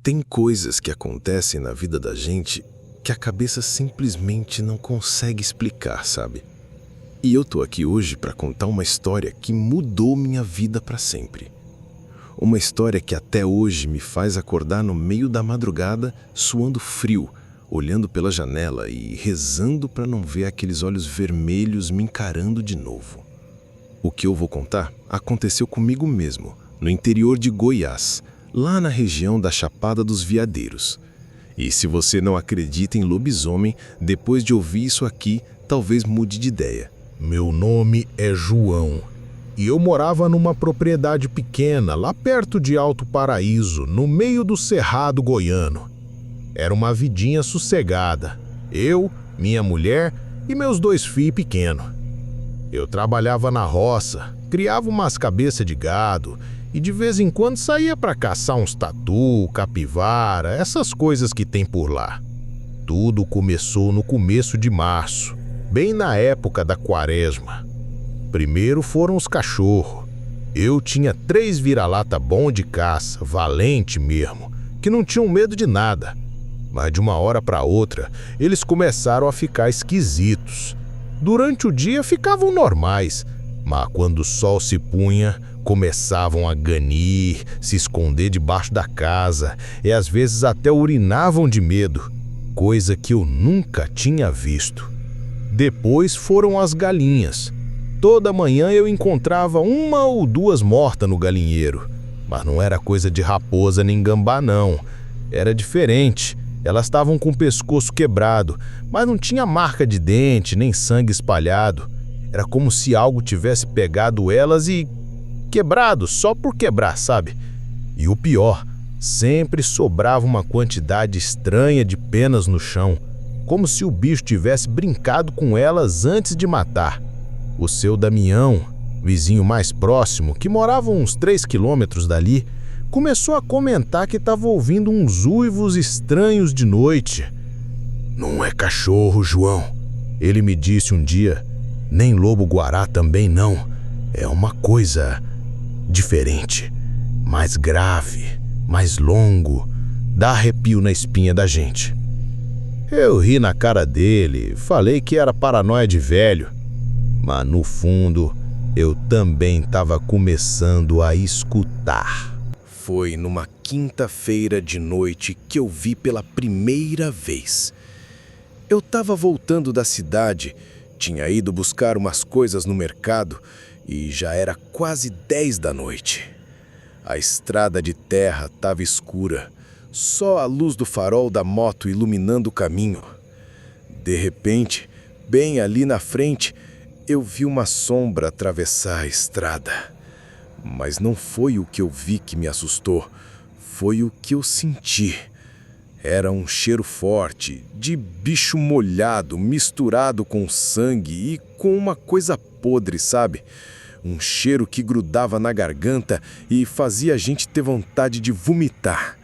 Tem coisas que acontecem na vida da gente que a cabeça simplesmente não consegue explicar, sabe? E eu tô aqui hoje para contar uma história que mudou minha vida para sempre. Uma história que até hoje me faz acordar no meio da madrugada, suando frio, olhando pela janela e rezando para não ver aqueles olhos vermelhos me encarando de novo. O que eu vou contar aconteceu comigo mesmo, no interior de Goiás, lá na região da Chapada dos Veadeiros. E se você não acredita em lobisomem, depois de ouvir isso aqui, talvez mude de ideia. Meu nome é João e eu morava numa propriedade pequena, lá perto de Alto Paraíso, no meio do Cerrado goiano. Era uma vidinha sossegada, eu, minha mulher e meus 2 filhos pequenos. Eu trabalhava na roça, criava umas cabeças de gado e de vez em quando saía para caçar uns tatu, capivara, essas coisas que tem por lá. Tudo começou no começo de março, bem na época da quaresma. Primeiro foram os cachorros. Eu tinha 3 vira-lata bom de caça, valente mesmo, que não tinham medo de nada. Mas de uma hora para outra, eles começaram a ficar esquisitos. Durante o dia ficavam normais, mas quando o sol se punha, começavam a ganir, se esconder debaixo da casa e às vezes até urinavam de medo, coisa que eu nunca tinha visto. Depois foram as galinhas. Toda manhã eu encontrava 1 ou 2 mortas no galinheiro, mas não era coisa de raposa nem gambá não, era diferente. Elas estavam com o pescoço quebrado, mas não tinha marca de dente nem sangue espalhado. Era como se algo tivesse pegado elas e quebrado só por quebrar, sabe? E o pior, sempre sobrava uma quantidade estranha de penas no chão, como se o bicho tivesse brincado com elas antes de matar. O seu Damião, vizinho mais próximo, que morava uns 3 quilômetros dali, começou a comentar que estava ouvindo uns uivos estranhos de noite. "Não é cachorro, João", ele me disse um dia, "nem lobo-guará também não. É uma coisa diferente, mais grave, mais longo, dá arrepio na espinha da gente." Eu ri na cara dele, falei que era paranoia de velho, mas no fundo eu também estava começando a escutar. Foi numa quinta-feira de noite que eu vi pela primeira vez. Eu estava voltando da cidade, tinha ido buscar umas coisas no mercado e já era quase 10 da noite. A estrada de terra estava escura, só a luz do farol da moto iluminando o caminho. De repente, bem ali na frente, eu vi uma sombra atravessar a estrada. Mas não foi o que eu vi que me assustou, foi o que eu senti. Era um cheiro forte, de bicho molhado, misturado com sangue e com uma coisa podre, sabe? Um cheiro que grudava na garganta e fazia a gente ter vontade de vomitar.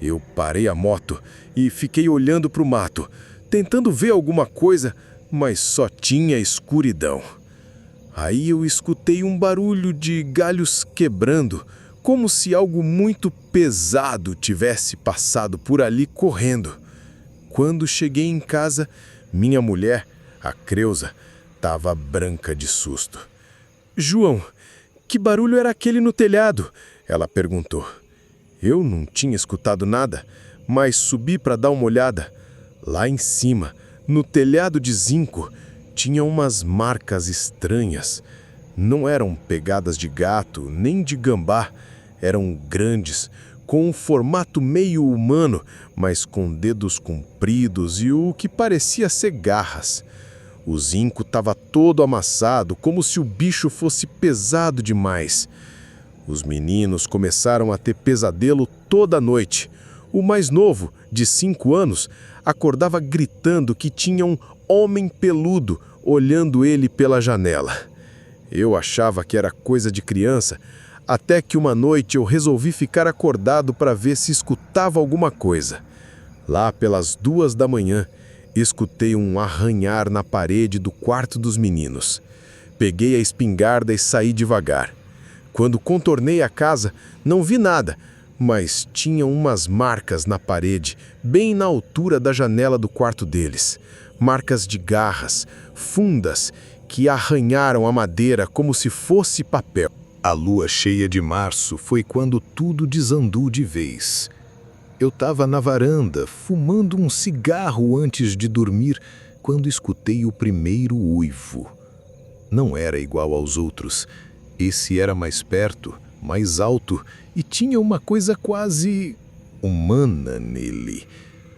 Eu parei a moto e fiquei olhando para o mato, tentando ver alguma coisa, mas só tinha escuridão. Aí eu escutei um barulho de galhos quebrando, como se algo muito pesado tivesse passado por ali correndo. Quando cheguei em casa, minha mulher, a Creuza, estava branca de susto. "João, que barulho era aquele no telhado?" ela perguntou. Eu não tinha escutado nada, mas subi para dar uma olhada. Lá em cima, no telhado de zinco, tinha umas marcas estranhas. Não eram pegadas de gato, nem de gambá. Eram grandes, com um formato meio humano, mas com dedos compridos e o que parecia ser garras. O zinco estava todo amassado, como se o bicho fosse pesado demais. Os meninos começaram a ter pesadelo toda noite. O mais novo, de 5 anos, acordava gritando que tinha um homem peludo olhando ele pela janela. Eu achava que era coisa de criança, até que uma noite eu resolvi ficar acordado para ver se escutava alguma coisa. Lá pelas 2 da manhã, escutei um arranhar na parede do quarto dos meninos. Peguei a espingarda e saí devagar. Quando contornei a casa, não vi nada, mas tinham umas marcas na parede, bem na altura da janela do quarto deles. Marcas de garras, fundas, que arranharam a madeira como se fosse papel. A lua cheia de março foi quando tudo desandou de vez. Eu estava na varanda, fumando um cigarro antes de dormir, quando escutei o primeiro uivo. Não era igual aos outros. Esse era mais perto, mais alto, e tinha uma coisa quase humana nele.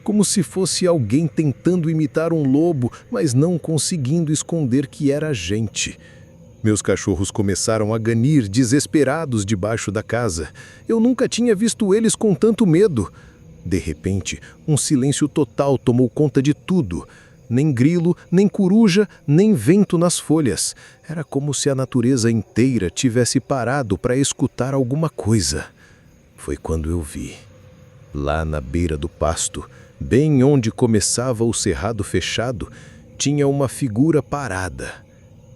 Como se fosse alguém tentando imitar um lobo, mas não conseguindo esconder que era gente. Meus cachorros começaram a ganir, desesperados debaixo da casa. Eu nunca tinha visto eles com tanto medo. De repente, um silêncio total tomou conta de tudo. Nem grilo, nem coruja, nem vento nas folhas. Era como se a natureza inteira tivesse parado para escutar alguma coisa. Foi quando eu vi. Lá na beira do pasto, bem onde começava o cerrado fechado, tinha uma figura parada.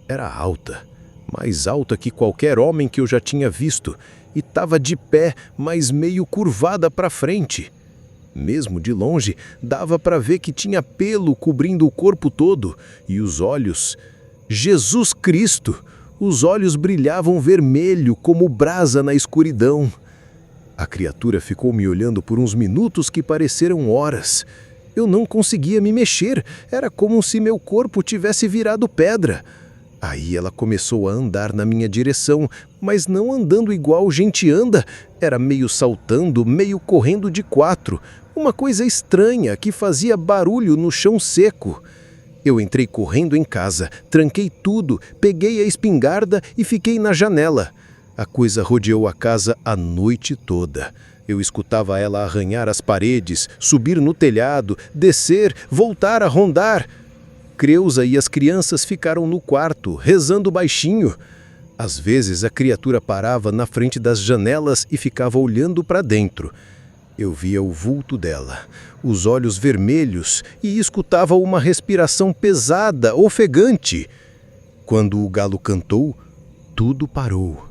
Era alta, mais alta que qualquer homem que eu já tinha visto, e estava de pé, mas meio curvada para frente. Mesmo de longe, dava para ver que tinha pelo cobrindo o corpo todo, e os olhos... Jesus Cristo! Os olhos brilhavam vermelho como brasa na escuridão. A criatura ficou me olhando por uns minutos que pareceram horas. Eu não conseguia me mexer, era como se meu corpo tivesse virado pedra. Aí ela começou a andar na minha direção, mas não andando igual gente anda. Era meio saltando, meio correndo de quatro. Uma coisa estranha que fazia barulho no chão seco. Eu entrei correndo em casa, tranquei tudo, peguei a espingarda e fiquei na janela. A coisa rodeou a casa a noite toda. Eu escutava ela arranhar as paredes, subir no telhado, descer, voltar a rondar. Creusa e as crianças ficaram no quarto, rezando baixinho. Às vezes a criatura parava na frente das janelas e ficava olhando para dentro. Eu via o vulto dela, os olhos vermelhos, e escutava uma respiração pesada, ofegante. Quando o galo cantou, tudo parou.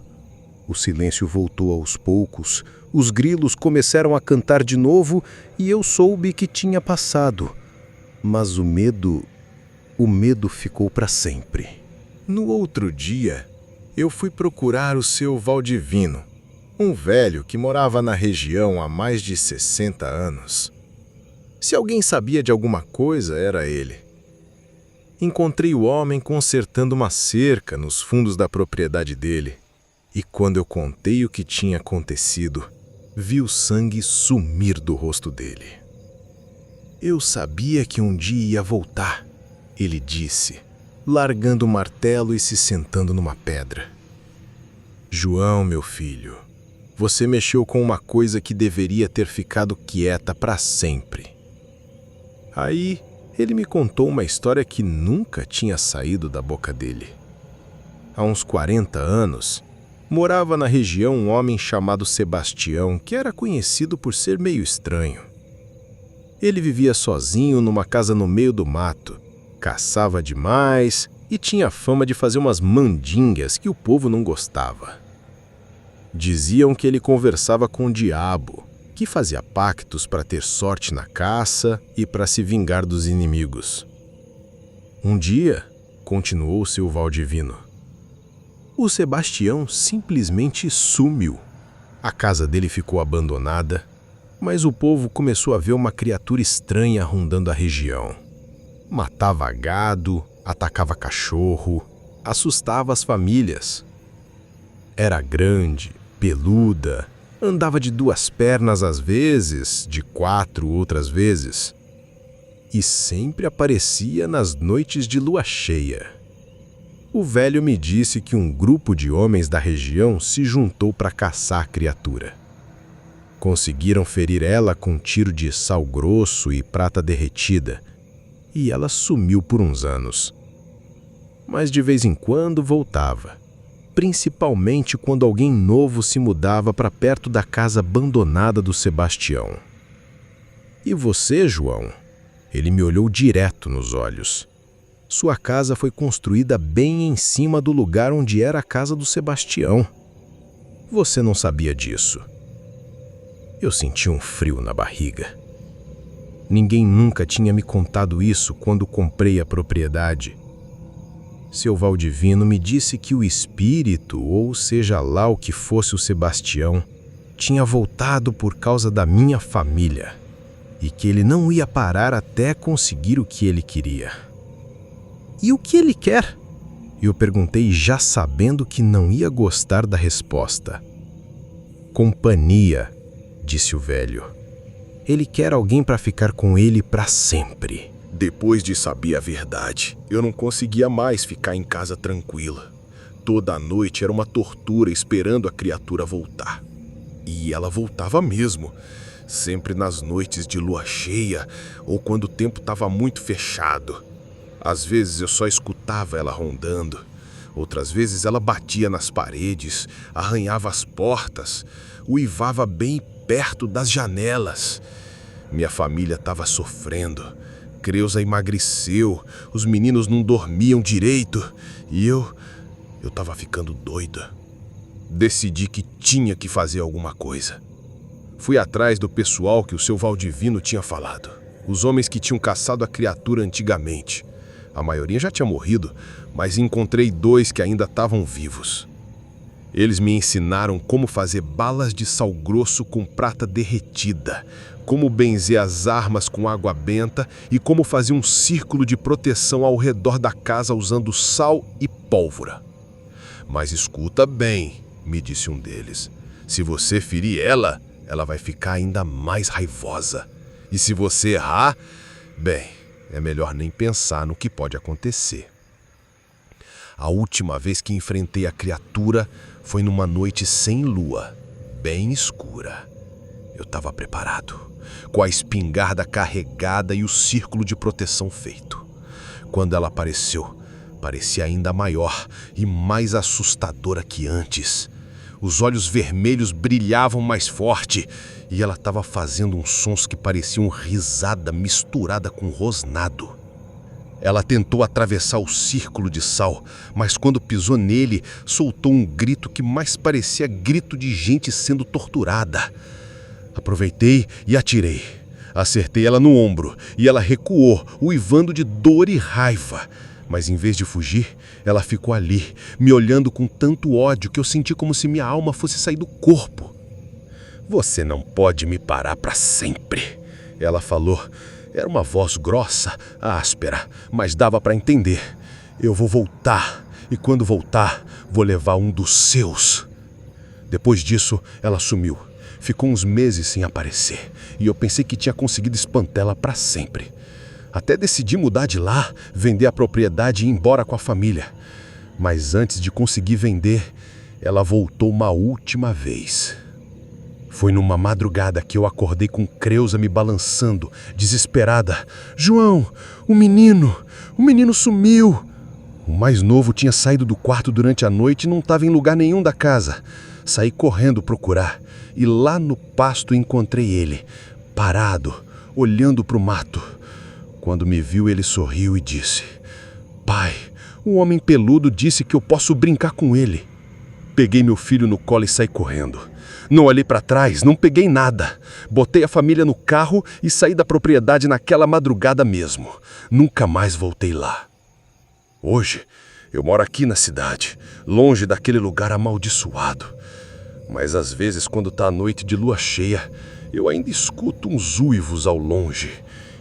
O silêncio voltou aos poucos, os grilos começaram a cantar de novo e eu soube que tinha passado. Mas o medo ficou para sempre. No outro dia, eu fui procurar o seu Valdivino, um velho que morava na região há mais de 60 anos. Se alguém sabia de alguma coisa, era ele. Encontrei o homem consertando uma cerca nos fundos da propriedade dele. E quando eu contei o que tinha acontecido, vi o sangue sumir do rosto dele. Eu sabia que um dia ia voltar, ele disse, largando o martelo e se sentando numa pedra. João, meu filho, você mexeu com uma coisa que deveria ter ficado quieta para sempre. Aí, ele me contou uma história que nunca tinha saído da boca dele. Há uns 40 anos, morava na região um homem chamado Sebastião, que era conhecido por ser meio estranho. Ele vivia sozinho numa casa no meio do mato, caçava demais e tinha fama de fazer umas mandingas que o povo não gostava. Diziam que ele conversava com o diabo, que fazia pactos para ter sorte na caça e para se vingar dos inimigos. Um dia, continuou seu Valdivino, o Sebastião simplesmente sumiu. A casa dele ficou abandonada, mas o povo começou a ver uma criatura estranha rondando a região. Matava gado, atacava cachorro, assustava as famílias. Era grande, peluda, andava de 2 pernas às vezes, de 4 outras vezes, e sempre aparecia nas noites de lua cheia. O velho me disse que um grupo de homens da região se juntou para caçar a criatura. Conseguiram ferir ela com um tiro de sal grosso e prata derretida, e ela sumiu por uns anos. Mas de vez em quando voltava, principalmente quando alguém novo se mudava para perto da casa abandonada do Sebastião. E você, João? Ele me olhou direto nos olhos. Sua casa foi construída bem em cima do lugar onde era a casa do Sebastião. Você não sabia disso. Eu senti um frio na barriga. Ninguém nunca tinha me contado isso quando comprei a propriedade. Seu Valdivino me disse que o espírito, ou seja lá o que fosse o Sebastião, tinha voltado por causa da minha família e que ele não ia parar até conseguir o que ele queria. E o que ele quer? Eu perguntei já sabendo que não ia gostar da resposta. Companhia, disse o velho. Ele quer alguém para ficar com ele para sempre. Depois de saber a verdade, eu não conseguia mais ficar em casa tranquila. Toda a noite era uma tortura esperando a criatura voltar. E ela voltava mesmo, sempre nas noites de lua cheia ou quando o tempo estava muito fechado. Às vezes eu só escutava ela rondando. Outras vezes ela batia nas paredes, arranhava as portas, uivava bem perto das janelas. Minha família estava sofrendo. Creuza emagreceu, os meninos não dormiam direito e eu estava ficando doida. Decidi que tinha que fazer alguma coisa. Fui atrás do pessoal que o seu Valdivino tinha falado. Os homens que tinham caçado a criatura antigamente. A maioria já tinha morrido, mas encontrei 2 que ainda estavam vivos. Eles me ensinaram como fazer balas de sal grosso com prata derretida, como benzer as armas com água benta e como fazer um círculo de proteção ao redor da casa usando sal e pólvora. Mas escuta bem, me disse um deles. Se você ferir ela, ela vai ficar ainda mais raivosa. E se você errar, bem, é melhor nem pensar no que pode acontecer. A última vez que enfrentei a criatura foi numa noite sem lua, bem escura. Eu estava preparado, com a espingarda carregada e o círculo de proteção feito. Quando ela apareceu, parecia ainda maior e mais assustadora que antes. Os olhos vermelhos brilhavam mais forte e ela estava fazendo uns sons que pareciam risada misturada com rosnado. Ela tentou atravessar o círculo de sal, mas quando pisou nele, soltou um grito que mais parecia grito de gente sendo torturada. Aproveitei e atirei. Acertei ela no ombro e ela recuou, uivando de dor e raiva. Mas em vez de fugir, ela ficou ali, me olhando com tanto ódio que eu senti como se minha alma fosse sair do corpo. Você não pode me parar para sempre, ela falou. Era uma voz grossa, áspera, mas dava para entender. Eu vou voltar, e quando voltar, vou levar um dos seus. Depois disso, ela sumiu. Ficou uns meses sem aparecer, e eu pensei que tinha conseguido espantá-la para sempre. Até decidi mudar de lá, vender a propriedade e ir embora com a família. Mas antes de conseguir vender, ela voltou uma última vez. Foi numa madrugada que eu acordei com Creuza me balançando, desesperada. João, o menino sumiu. O mais novo tinha saído do quarto durante a noite e não estava em lugar nenhum da casa. Saí correndo procurar e lá no pasto encontrei ele, parado, olhando para o mato. Quando me viu, ele sorriu e disse: Pai, um homem peludo disse que eu posso brincar com ele. Peguei meu filho no colo e saí correndo. Não olhei para trás, não peguei nada. Botei a família no carro e saí da propriedade naquela madrugada mesmo. Nunca mais voltei lá. Hoje, eu moro aqui na cidade, longe daquele lugar amaldiçoado. Mas às vezes, quando tá a noite de lua cheia, eu ainda escuto uns uivos ao longe.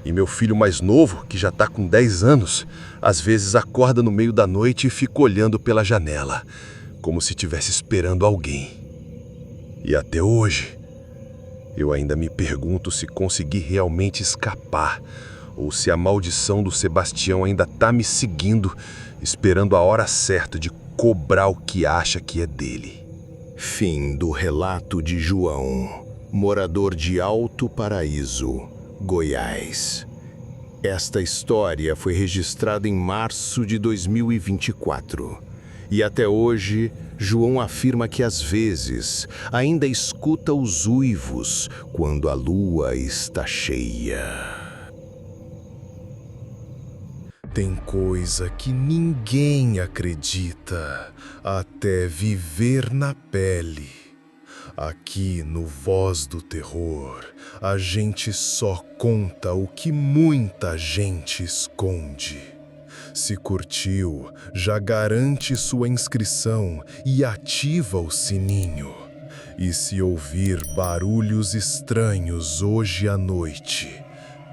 E meu filho mais novo, que já tá com 10 anos, às vezes acorda no meio da noite e fica olhando pela janela, como se estivesse esperando alguém. E até hoje, eu ainda me pergunto se consegui realmente escapar ou se a maldição do Sebastião ainda tá me seguindo, esperando a hora certa de cobrar o que acha que é dele. Fim do relato de João, morador de Alto Paraíso, Goiás. Esta história foi registrada em março de 2024. E até hoje, João afirma que às vezes ainda escuta os uivos quando a lua está cheia. Tem coisa que ninguém acredita até viver na pele. Aqui no Voz do Terror, a gente só conta o que muita gente esconde. Se curtiu, já garante sua inscrição e ativa o sininho. E se ouvir barulhos estranhos hoje à noite,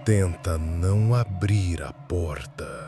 tenta não abrir a porta.